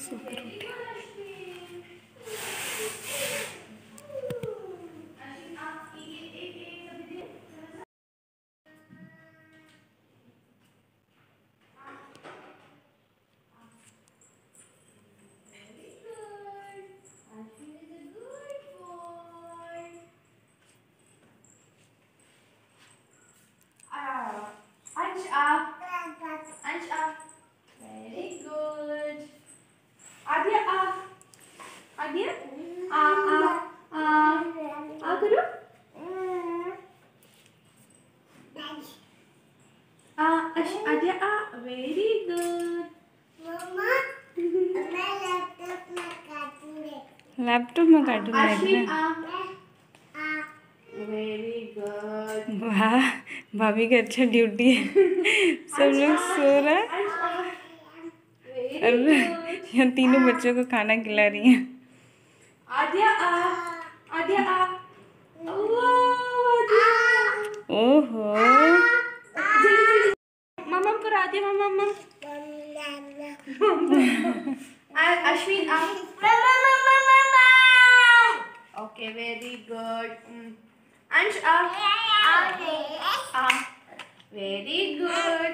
सोकर उठे। Very good. Adia, Adia, करो. Adia, very good. Mama, मैं लैपटॉप में कार्टून देख रहे हैं। Very good. वाह, भाभी का अच्छा ड्यूटी है। सब लोग सो रहे हैं और यहाँ तीनों बच्चों को खाना खिला रही हैं। Adia, ओहो, मम्मा करा दिया मम्मा। Ashwin okay very good. Ansh very good.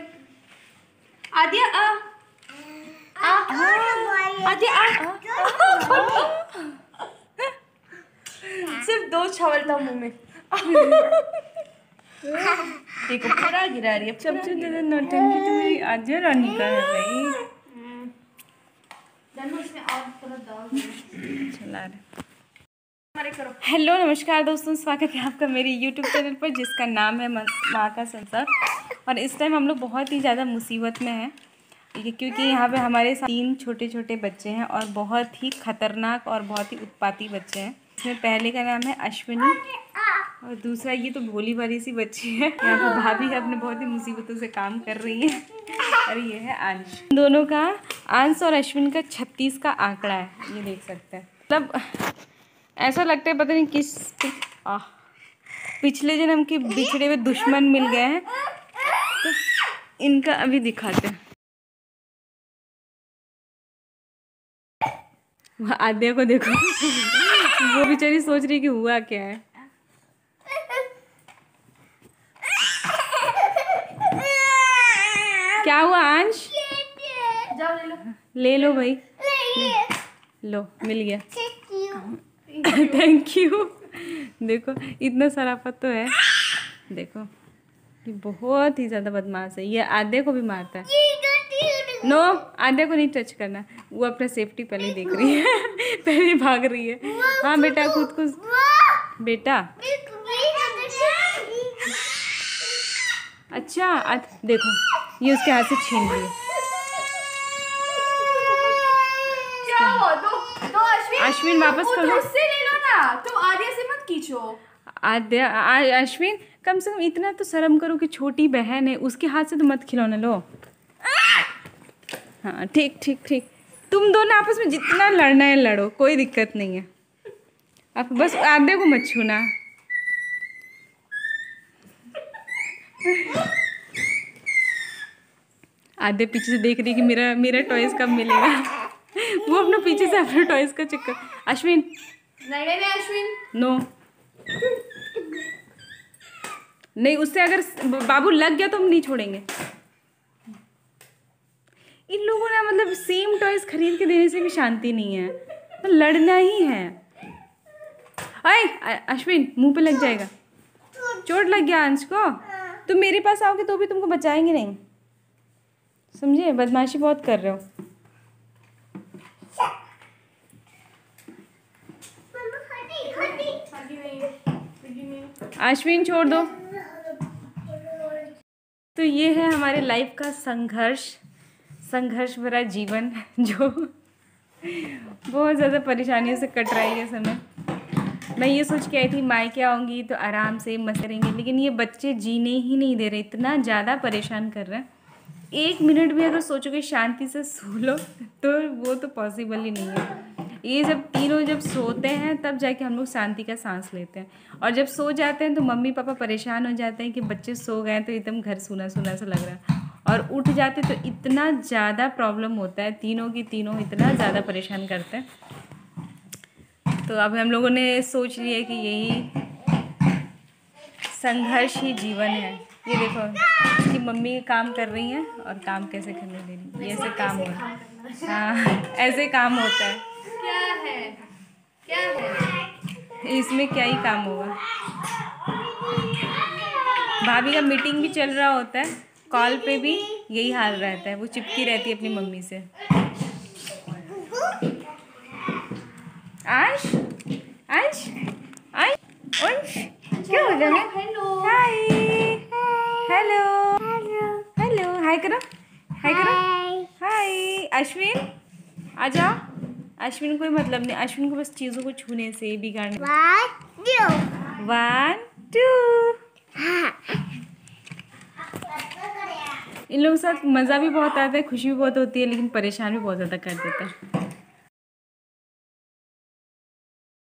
Aadya Aadya सिर्फ 2 छावल था मुंह में। देखो पूरा गिरा रही है। सबसे ज्यादा नौटंकी तो मेरी आद्या रानी का है भाई। इसमें और थोड़ा दाल चला रहे। हेलो नमस्कार दोस्तों, स्वागत है आपका मेरे यूट्यूब चैनल पर जिसका नाम है माँ का संसार। और इस टाइम हम लोग बहुत ही ज़्यादा मुसीबत में हैं क्योंकि यहाँ पे हमारे 3 छोटे छोटे बच्चे हैं और बहुत ही ख़तरनाक और बहुत ही उत्पाती बच्चे हैं। इसमें पहले का नाम है अश्विनी और दूसरा ये तो भोली भाली सी बच्ची है। यहाँ पे भाभी अपने बहुत ही मुसीबतों से काम कर रही है। और ये है अंश। दोनों का अंश और अश्विन का 36 का आंकड़ा है, ये देख सकते हैं। मतलब ऐसा लगता है पता नहीं किस पिछले जन्म के बिछड़े हुए दुश्मन मिल गए हैं। तो इनका अभी दिखाते हैं। आद्या को देखो, वो बेचारी सोच रही कि हुआ क्या है। क्या हुआ अंश? जाओ ले लो भाई, लो मिल गया। Thank you. देखो इतना शराफत तो है। देखो ये बहुत ही ज़्यादा बदमाश है। ये आधे को भी मारता है। नो, आधे को नहीं टच करना। वो अपना सेफ्टी पहले देख रही है। पहले भाग रही है। हाँ बेटा, खुद को बेटा। अच्छा देखो ये उसके हाथ से छीन रही है। अश्विन वापस कर लो। उससे ले लो ना, तुम आद्या से मत खींचो। आद्या अश्विन कम से कम इतना तो शर्म करो कि छोटी बहन है, उसके हाथ से तो मत खिलौना लो। हाँ ठीक ठीक ठीक, तुम दोनों आपस में जितना लड़ना है लड़ो, कोई दिक्कत नहीं है। आप बस आद्या को मत छूना। आद्या पीछे से देख रही कि मेरा टॉयज कब मिलेगा। वो अपना पीछे से अपने टॉयज का चक्कर। अश्विन नहीं अश्विन नो, नहीं उससे अगर बाबू लग गया तो हम नहीं छोड़ेंगे। इन लोगों ने मतलब सेम टॉयज खरीद के देने से भी शांति नहीं है, तो लड़ना ही है। अरे अश्विन मुंह पे लग जाएगा, चोट लग गया अंश को। तुम मेरे पास आओगे तो भी तुमको बचाएंगे नहीं, समझे? बदमाशी बहुत कर रहे हो। अश्विन छोड़ दो। तो ये है हमारे लाइफ का संघर्ष भरा जीवन जो बहुत ज़्यादा परेशानियों से कट रहा है ये समय। मैं ये सोच के आई थी मायके आऊँगी तो आराम से मस्त करेंगे, लेकिन ये बच्चे जीने ही नहीं दे रहे, इतना ज़्यादा परेशान कर रहे हैं। 1 मिनट भी अगर सोचोगे शांति से सो लो तो वो तो पॉसिबल ही नहीं है। ये जब तीनों जब सोते हैं तब जाके हम लोग शांति का सांस लेते हैं, और जब सो जाते हैं तो मम्मी पापा परेशान हो जाते हैं कि बच्चे सो गए तो एकदम घर सूना सूना सा लग रहा है। और उठ जाते तो इतना ज़्यादा प्रॉब्लम होता है, तीनों की तीनों इतना ज़्यादा परेशान करते हैं। तो अब हम लोगों ने सोच लिया कि यही संघर्ष ही जीवन है। ये देखो कि मम्मी काम कर रही हैं और काम कैसे करने दे रही, ये ऐसे काम होता है। हाँ, ऐसे काम होता है। क्या है क्या है इसमें क्या ही काम होगा। भाभी का मीटिंग भी चल रहा होता है, कॉल पे भी यही हाल रहता है, वो चिपकी रहती है अपनी मम्मी से। आश आश आश अंश क्या हो रहा है? Hello hi hello hello hi करो, हाय करो, हाय। अश्विन आजा। अश्विन कोई मतलब नहीं, अश्विन को बस चीज़ों को छूने से बिगाड़ने। 1 2 इन लोगों के साथ मज़ा भी बहुत आता है, खुशी भी बहुत होती है, लेकिन परेशान भी बहुत ज़्यादा कर देता है।